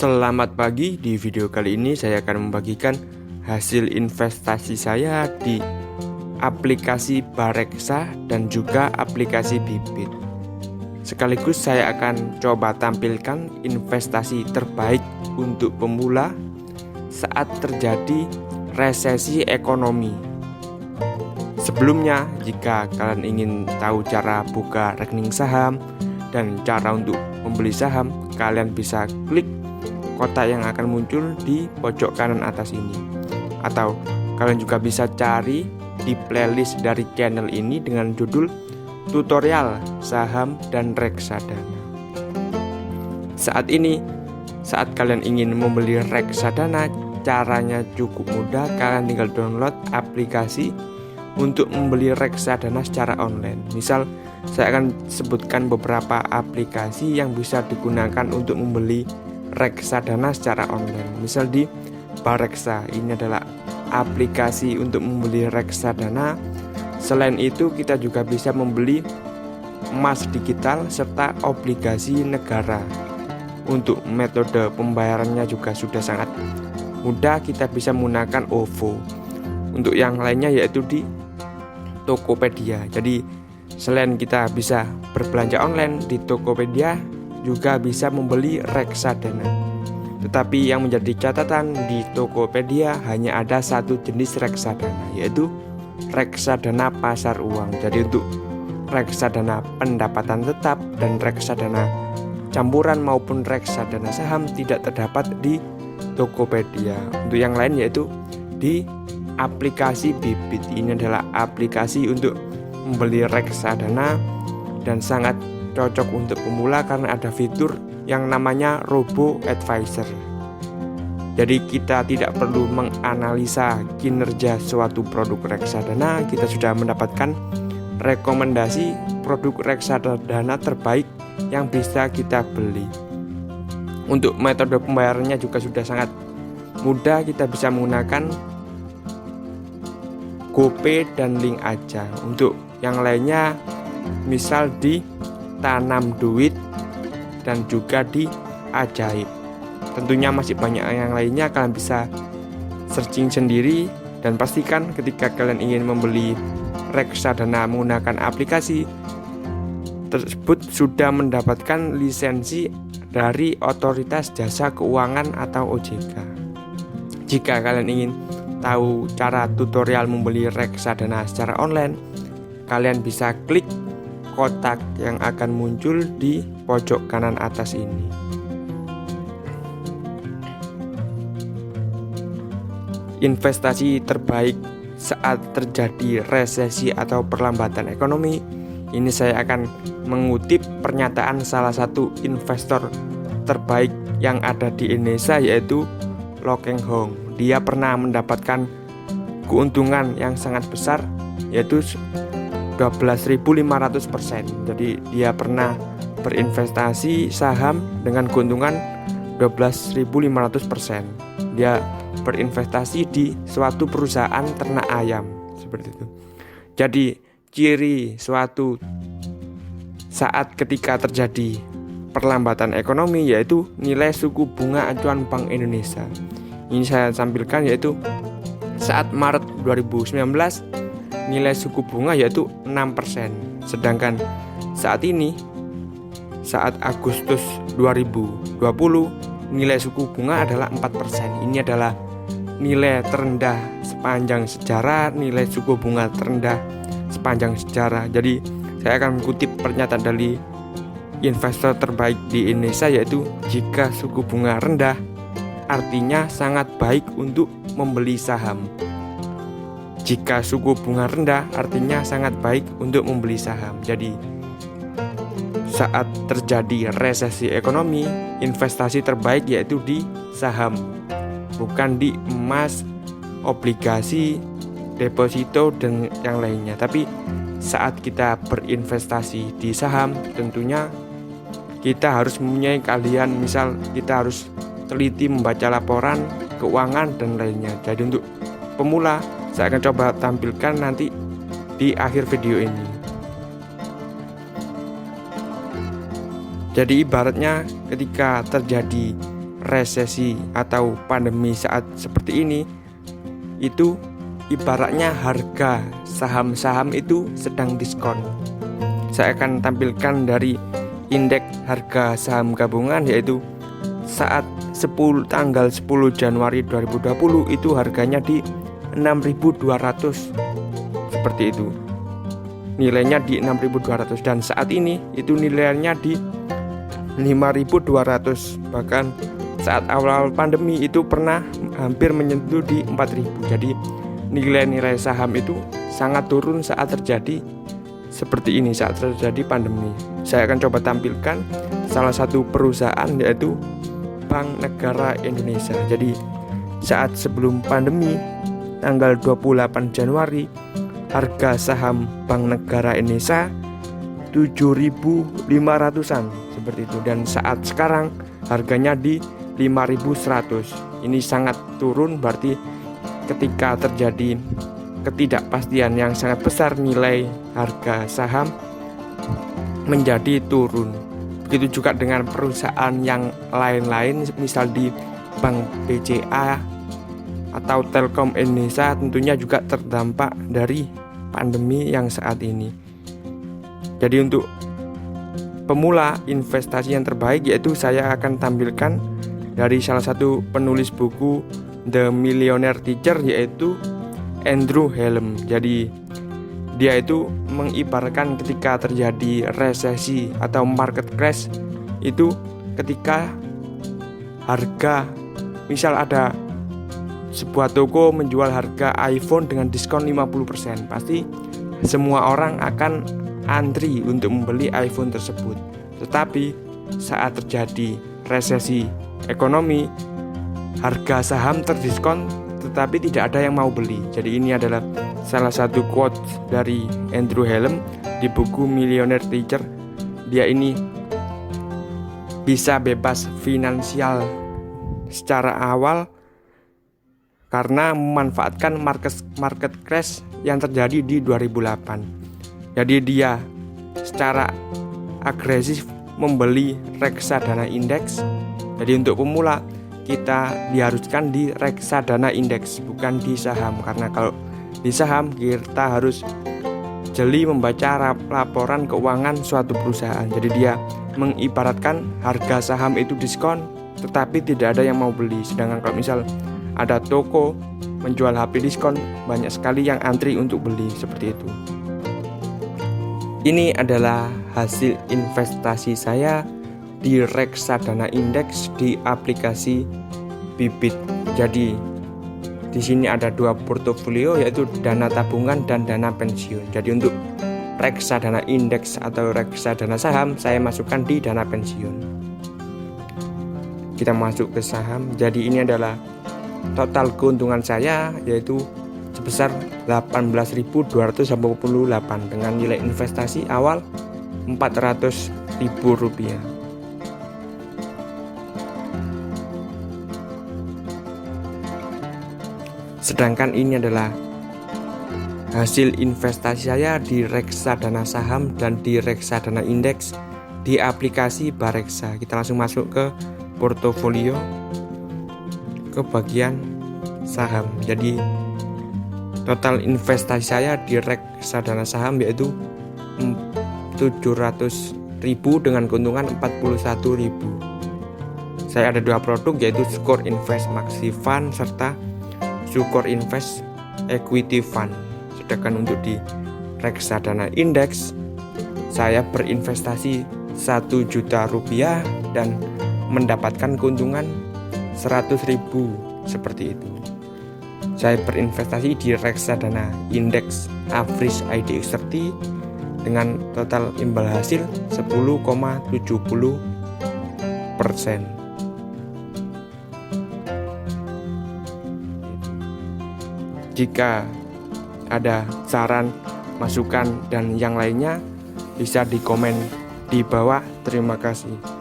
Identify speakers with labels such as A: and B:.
A: Selamat pagi, di video kali ini saya akan membagikan hasil investasi saya di aplikasi Bareksa dan juga aplikasi Bibit. Sekaligus saya akan coba tampilkan investasi terbaik untuk pemula saat terjadi resesi ekonomi. Sebelumnya, jika kalian ingin tahu cara buka rekening saham dan cara untuk membeli saham, kalian bisa klik kotak yang akan muncul di pojok kanan atas ini, atau kalian juga bisa cari di playlist dari channel ini dengan judul tutorial saham dan reksadana. Saat kalian ingin membeli reksadana, caranya cukup mudah. Kalian tinggal download aplikasi untuk membeli reksadana secara online. Misal, saya akan sebutkan beberapa aplikasi yang bisa digunakan untuk membeli reksadana secara online. Misal di Bareksa, ini adalah aplikasi untuk membeli reksadana. Selain itu, kita juga bisa membeli emas digital serta obligasi negara. Untuk metode pembayarannya juga sudah sangat mudah, kita bisa menggunakan OVO. Untuk yang lainnya yaitu di Tokopedia. Jadi selain kita bisa berbelanja online di Tokopedia, juga bisa membeli reksadana. Tetapi yang menjadi catatan, di Tokopedia hanya ada satu jenis reksadana, yaitu reksadana pasar uang. Jadi untuk reksadana pendapatan tetap dan reksadana campuran maupun reksadana saham tidak terdapat di Tokopedia. Untuk yang lain yaitu di aplikasi Bibit. Ini adalah aplikasi untuk membeli reksadana dan sangat cocok untuk pemula karena ada fitur yang namanya Robo Advisor. Jadi kita tidak perlu menganalisa kinerja suatu produk reksadana, kita sudah mendapatkan rekomendasi produk reksadana terbaik yang bisa kita beli. Untuk metode pembayarannya juga sudah sangat mudah, kita bisa menggunakan GoPay dan link aja. Untuk yang lainnya misal di Tanam Duit dan juga di Ajaib. Tentunya masih banyak yang lainnya, kalian bisa searching sendiri. Dan pastikan ketika kalian ingin membeli reksadana menggunakan aplikasi tersebut sudah mendapatkan lisensi dari Otoritas Jasa Keuangan atau OJK. Jika kalian ingin tahu cara tutorial membeli reksadana secara online, kalian bisa klik kotak yang akan muncul di pojok kanan atas ini. Investasi terbaik saat terjadi resesi atau perlambatan ekonomi. Ini saya akan mengutip pernyataan salah satu investor terbaik yang ada di Indonesia, yaitu Lo Keng Hong. Dia pernah mendapatkan keuntungan yang sangat besar, yaitu 12.500%. Jadi dia pernah berinvestasi saham dengan keuntungan 12.500%. Dia berinvestasi di suatu perusahaan ternak ayam, seperti itu. Jadi ciri suatu saat ketika terjadi perlambatan ekonomi yaitu nilai suku bunga acuan Bank Indonesia. Ini saya tampilkan, yaitu saat Maret 2019 nilai suku bunga yaitu 6%. Sedangkan saat ini, saat Agustus 2020, nilai suku bunga adalah 4%. Ini adalah nilai terendah sepanjang sejarah, nilai suku bunga terendah sepanjang sejarah. Jadi saya akan mengutip pernyataan dari investor terbaik di Indonesia, yaitu jika suku bunga rendah artinya sangat baik untuk membeli saham. Jika suku bunga rendah artinya sangat baik untuk membeli saham. Jadi saat terjadi resesi ekonomi, investasi terbaik yaitu di saham, bukan di emas, obligasi, deposito dan yang lainnya. Tapi saat kita berinvestasi di saham, tentunya kita harus mempunyai keahlian. Misal kita harus teliti membaca laporan keuangan dan lainnya. Jadi untuk pemula, saya akan coba tampilkan nanti di akhir video ini. Jadi ibaratnya ketika terjadi resesi atau pandemi saat seperti ini, itu ibaratnya harga saham-saham itu sedang diskon. Saya akan tampilkan dari indeks harga saham gabungan, yaitu saat tanggal 10 Januari 2020 itu harganya di 6.200 seperti itu. Nilainya di 6.200 dan saat ini itu nilainya di 5.200. Bahkan saat awal pandemi itu pernah hampir menyentuh di 4.000. Jadi nilai-nilai saham itu sangat turun saat terjadi seperti ini, saat terjadi pandemi. Saya akan coba tampilkan salah satu perusahaan, yaitu Bank Negara Indonesia. Jadi saat sebelum pandemi tanggal 28 Januari harga saham Bank Negara Indonesia 7.500-an seperti itu, dan saat sekarang harganya di 5.100. Ini sangat turun, berarti ketika terjadi ketidakpastian yang sangat besar, nilai harga saham menjadi turun. Begitu juga dengan perusahaan yang lain-lain, misal di Bank BCA atau Telkom Indonesia, tentunya juga terdampak dari pandemi yang saat ini. Jadi untuk pemula investasi yang terbaik, yaitu saya akan tampilkan dari salah satu penulis buku The Millionaire Teacher, yaitu Andrew Hellum. Jadi dia itu mengibaratkan ketika terjadi resesi atau market crash itu ketika harga, misal ada sebuah toko menjual harga iPhone dengan diskon 50%, pasti semua orang akan antri untuk membeli iPhone tersebut. Tetapi saat terjadi resesi ekonomi, harga saham terdiskon tetapi tidak ada yang mau beli. Jadi ini adalah salah satu quote dari Andrew Hellum di buku Millionaire Teacher. Dia ini bisa bebas finansial secara awal karena memanfaatkan market crash yang terjadi di 2008. Jadi dia secara agresif membeli reksadana indeks. Jadi untuk pemula kita diharuskan di reksadana indeks, bukan di saham, karena kalau di saham kita harus jeli membaca laporan keuangan suatu perusahaan. Jadi dia mengibaratkan harga saham itu diskon tetapi tidak ada yang mau beli. Sedangkan kalau misal ada toko menjual HP diskon, banyak sekali yang antri untuk beli, seperti itu. Ini adalah hasil investasi saya di reksadana indeks di aplikasi Bibit. Jadi di sini ada dua portofolio, yaitu dana tabungan dan dana pensiun. Jadi untuk reksadana indeks atau reksadana saham saya masukkan di dana pensiun. Kita masuk ke saham. Jadi ini adalah total keuntungan saya, yaitu sebesar 18.288 dengan nilai investasi awal Rp400.000. Sedangkan ini adalah hasil investasi saya di reksadana saham dan di reksadana indeks di aplikasi Bareksa. Kita langsung masuk ke portofolio, ke bagian saham. Jadi total investasi saya di reksadana saham yaitu 700.000 dengan keuntungan 41.000. Saya ada dua produk, yaitu Sukor Invest Maxi Fund serta Sukor Invest Equity Fund. Sedangkan untuk di reksadana indeks saya berinvestasi Rp1 juta dan mendapatkan keuntungan 100.000, seperti itu. Saya berinvestasi di reksadana indeks Average IDX 30 dengan total imbal hasil 10,70%. Jika ada saran, masukan, dan yang lainnya bisa di komen di bawah. Terima kasih.